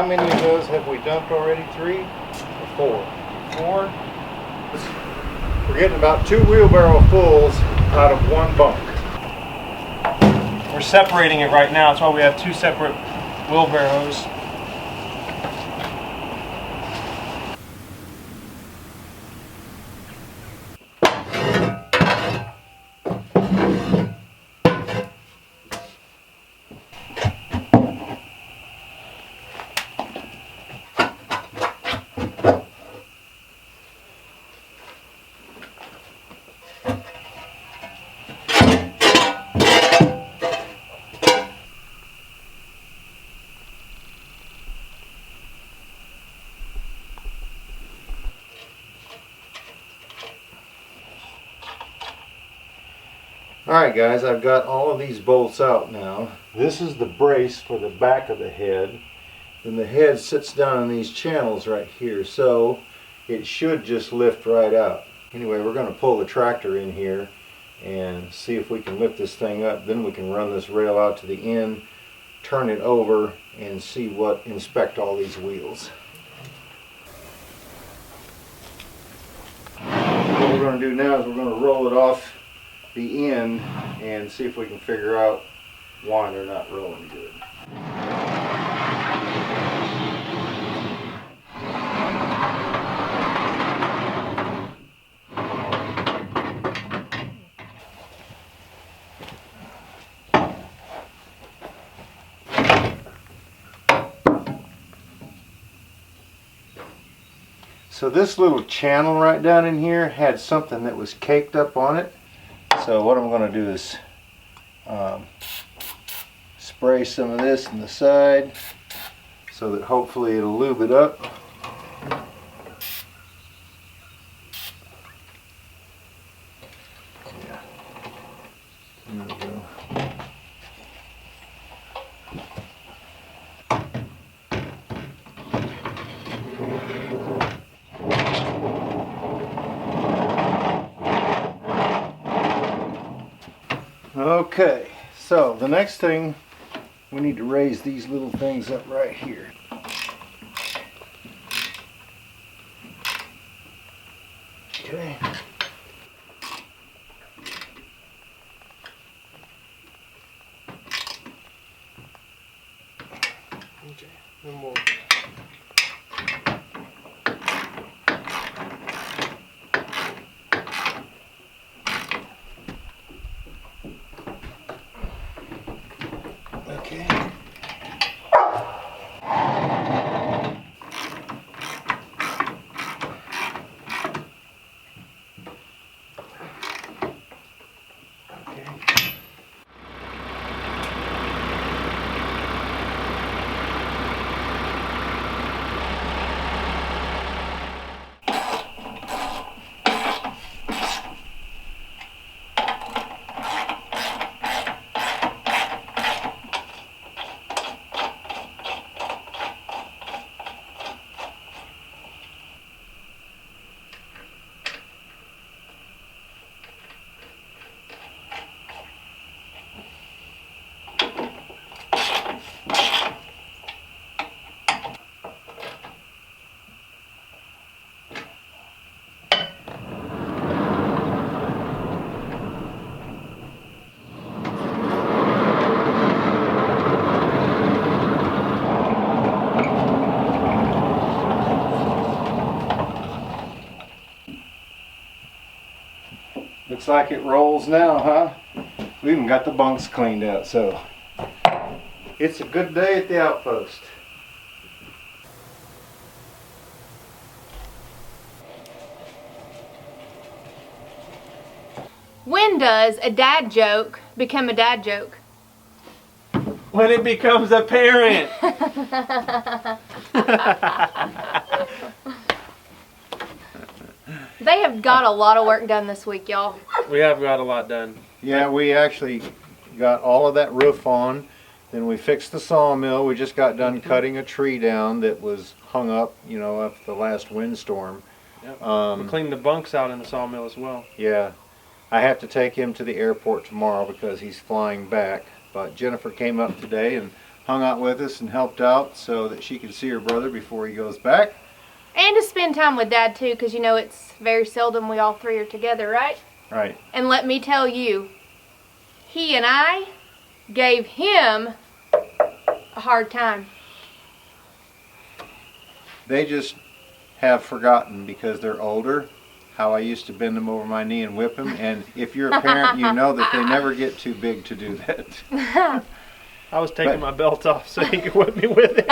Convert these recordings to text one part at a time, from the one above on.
how many of those have we dumped already? 3 or 4? 4. We're getting about 2 wheelbarrow fulls out of 1 bunk. We're separating it right now. That's why we have 2 separate wheelbarrows. Alright guys, I've got all of these bolts out now. This is the brace for the back of the head. And the head sits down in these channels right here, so it should just lift right out. Anyway, we're going to pull the tractor in here and see if we can lift this thing up. Then we can run this rail out to the end, turn it over, and inspect all these wheels. What we're going to do now is we're going to roll it off the end and see if we can figure out why they're not rolling good. So this little channel right down in here had something that was caked up on it. So what I'm going to do is spray some of this in the side so that hopefully it'll lube it up. Yeah. There we go. Okay, so the next thing, we need to raise these little things up right here. Okay. Okay, then we'll Okay. Looks like it rolls now, huh? We even got the bunks cleaned out, so it's a good day at the Outpost. When does a dad joke become a dad joke? when it becomes apparent. They have got a lot of work done this week, y'all. We have got a lot done. Yeah, we actually got all of that roof on. Then we fixed the sawmill. We just got done cutting a tree down that was hung up, you know, after the last windstorm. Yep. We cleaned the bunks out in the sawmill as well. Yeah. I have to take him to the airport tomorrow because he's flying back. But Jennifer came up today and hung out with us and helped out so that she could see her brother before he goes back. And to spend time with Dad too, because you know it's very seldom we all three are together, right? Right. And let me tell you, he and I gave him a hard time. They just have forgotten because they're older how I used to bend them over my knee and whip them. And if you're a parent, you know that they never get too big to do that. I was taking my belt off so he could whip me with it.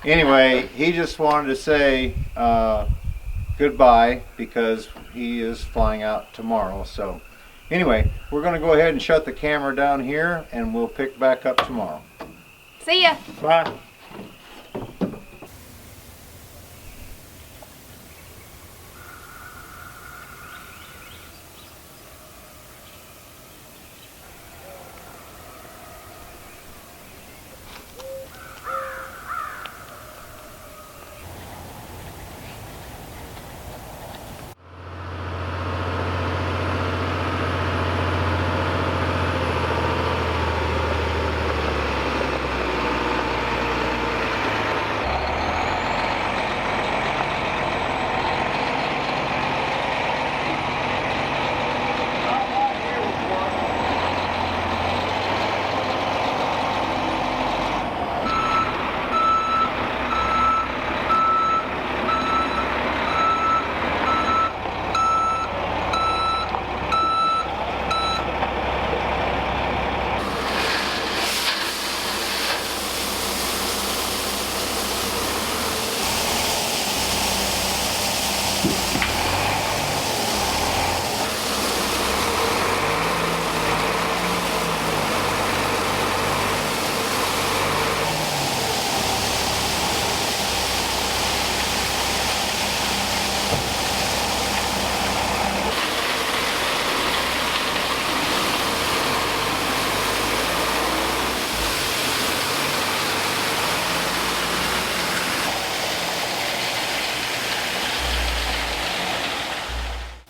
Anyway, he just wanted to say goodbye because he is flying out tomorrow. So anyway, we're going to go ahead and shut the camera down here and we'll pick back up tomorrow. See ya. Bye.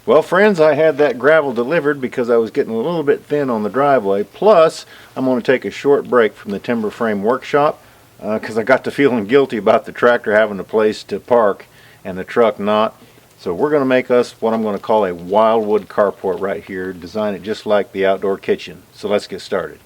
Well, friends, I had that gravel delivered because I was getting a little bit thin on the driveway. Plus, I'm going to take a short break from the timber frame workshop because I got to feeling guilty about the tractor having a place to park and the truck not. So we're going to make us what I'm going to call a wildwood carport right here, design it just like the outdoor kitchen. So let's get started.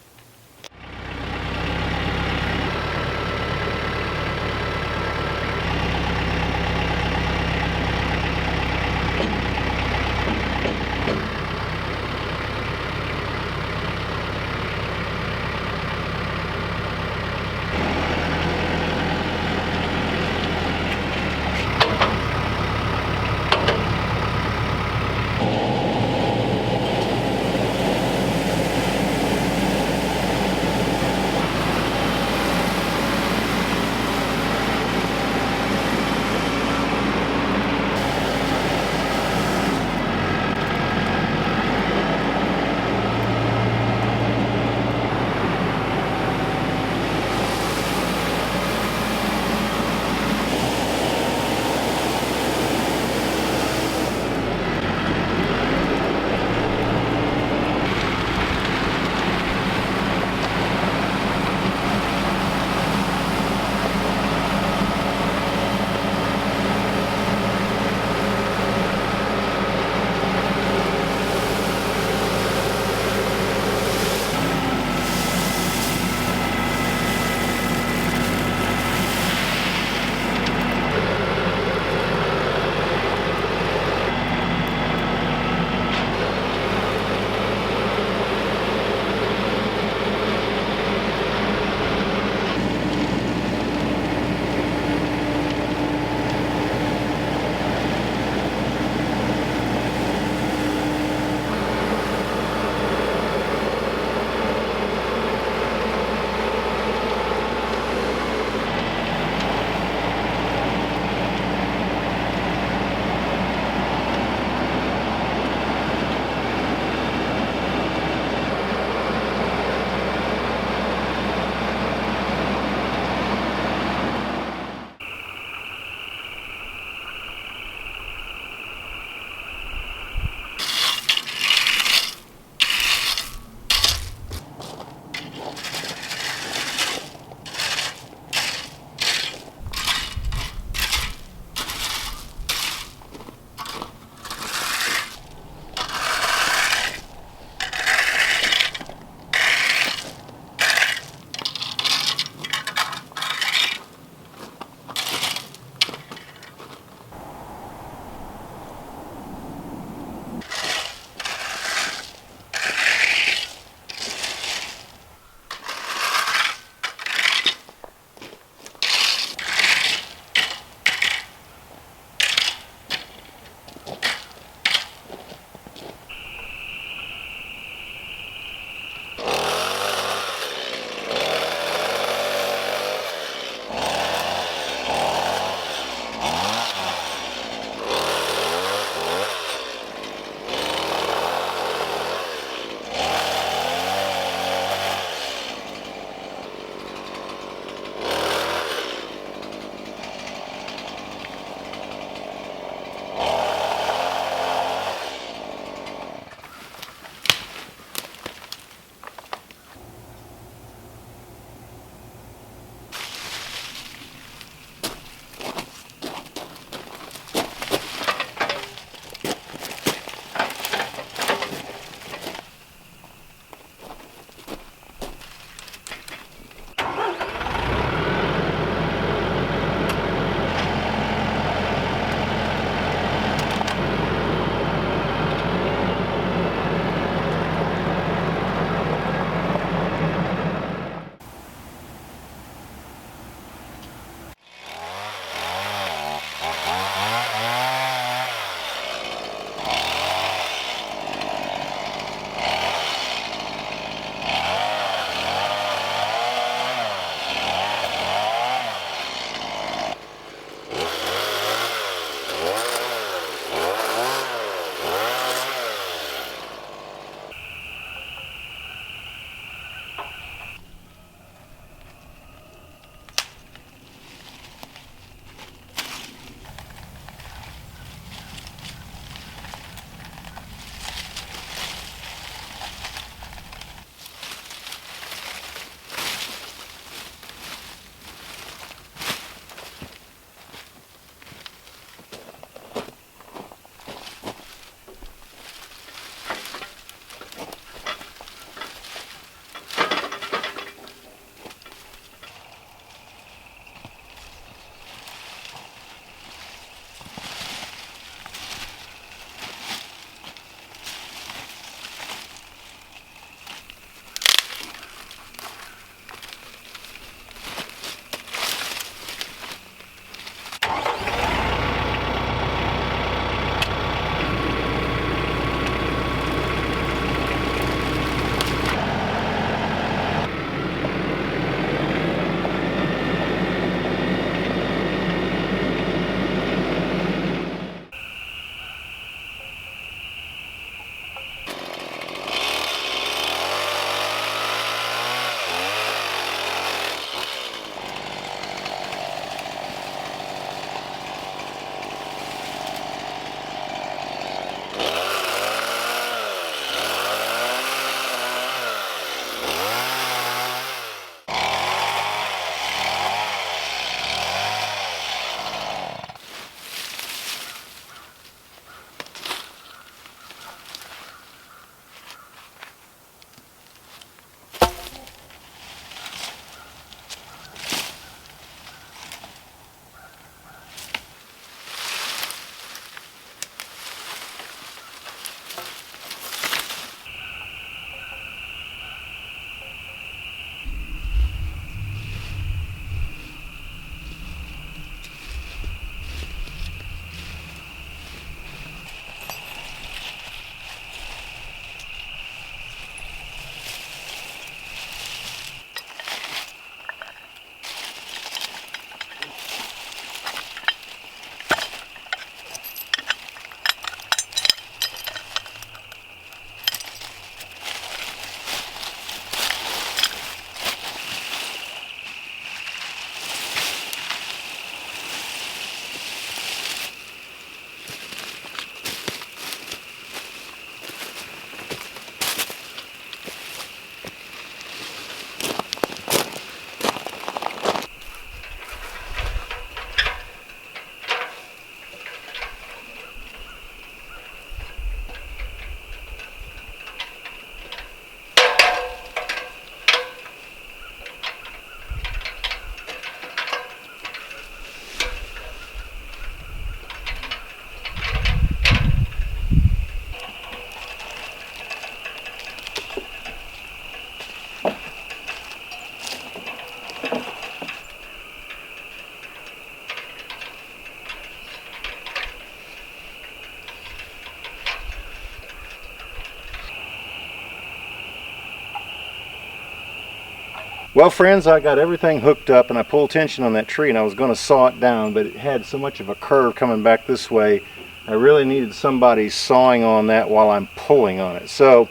Well, friends, I got everything hooked up and I pulled tension on that tree and I was going to saw it down, but it had so much of a curve coming back this way. I really needed somebody sawing on that while I'm pulling on it. So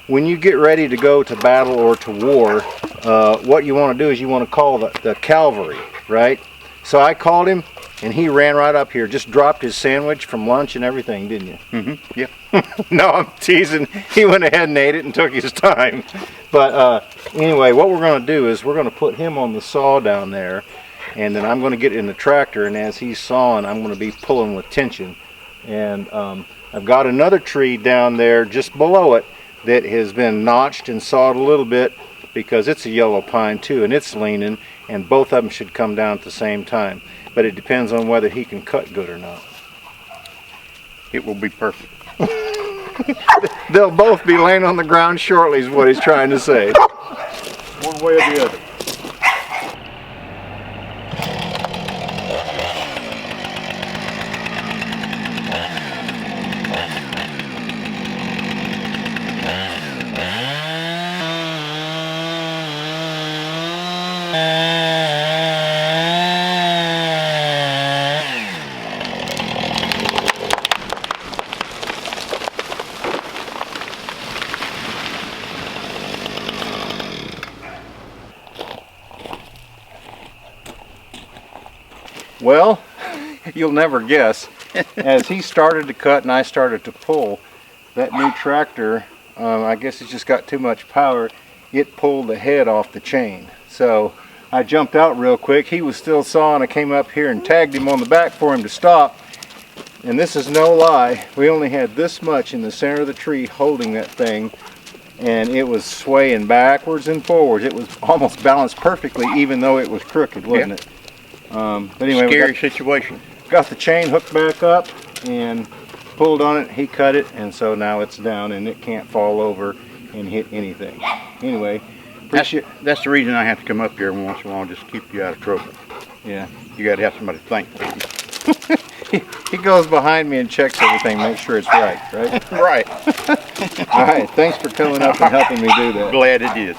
when you get ready to go to battle or to war, what you want to do is you want to call the cavalry, right? So I called him and he ran right up here, just dropped his sandwich from lunch and everything, didn't you? Mm-hmm. Yep. No, I'm teasing. He went ahead and ate it and took his time. But anyway, what we're going to do is we're going to put him on the saw down there, and then I'm going to get in the tractor, and as he's sawing, I'm going to be pulling with tension. And I've got another tree down there just below it that has been notched and sawed a little bit because it's a yellow pine too, and it's leaning, and both of them should come down at the same time. But it depends on whether he can cut good or not. It will be perfect. They'll both be laying on the ground shortly is what he's trying to say. One way or the other. Well, you'll never guess. As he started to cut and I started to pull, that new tractor, I guess it's just got too much power, it pulled the head off the chain. So I jumped out real quick. He was still sawing. I came up here and tagged him on the back for him to stop. And this is no lie. We only had this much in the center of the tree holding that thing, and it was swaying backwards and forwards. It was almost balanced perfectly, even though it was crooked, wasn't it? But anyway, Scary situation. got the chain hooked back up and pulled on it. He cut it, and so now it's down and it can't fall over and hit anything. Anyway, That's the reason I have to come up here once in a while, just to keep you out of trouble. yeah. You got to have somebody to thank for you. He goes behind me and checks everything, make sure it's right, right? Right. All right, thanks for coming up and helping me do that. Glad it is.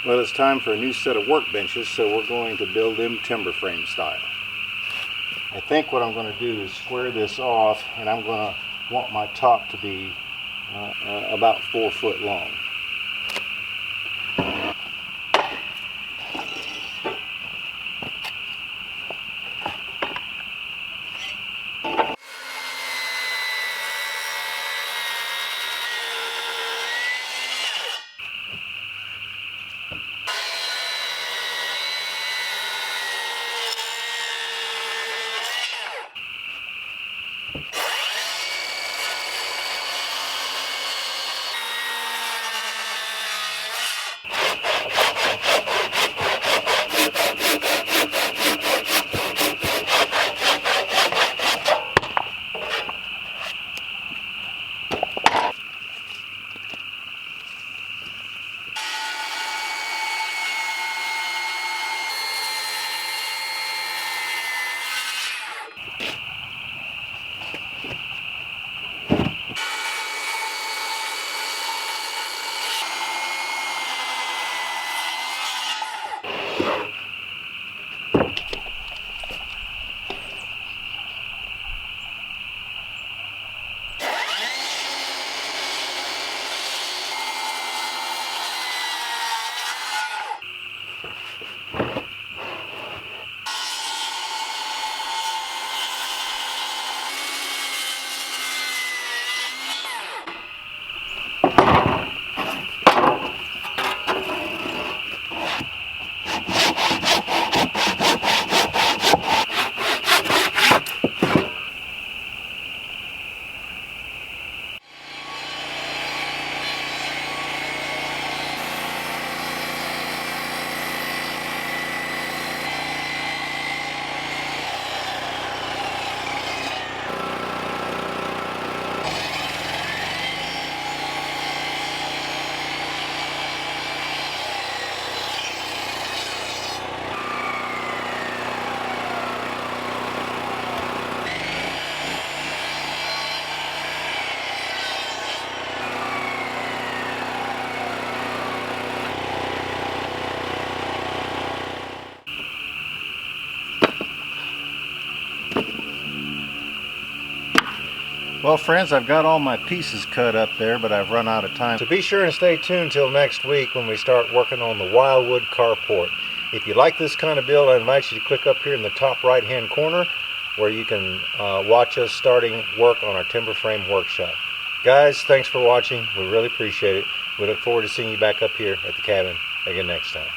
Well, it's time for a new set of workbenches, so we're going to build them timber frame style. I think what I'm going to do is square this off, and I'm going to want my top to be about 4 foot long. Well, friends, I've got all my pieces cut up there, but I've run out of time. So be sure and stay tuned till next week when we start working on the wildwood carport. If you like this kind of build, I invite you to click up here in the top right-hand corner where you can watch us starting work on our timber frame workshop. Guys, thanks for watching. We really appreciate it. We look forward to seeing you back up here at the cabin again next time.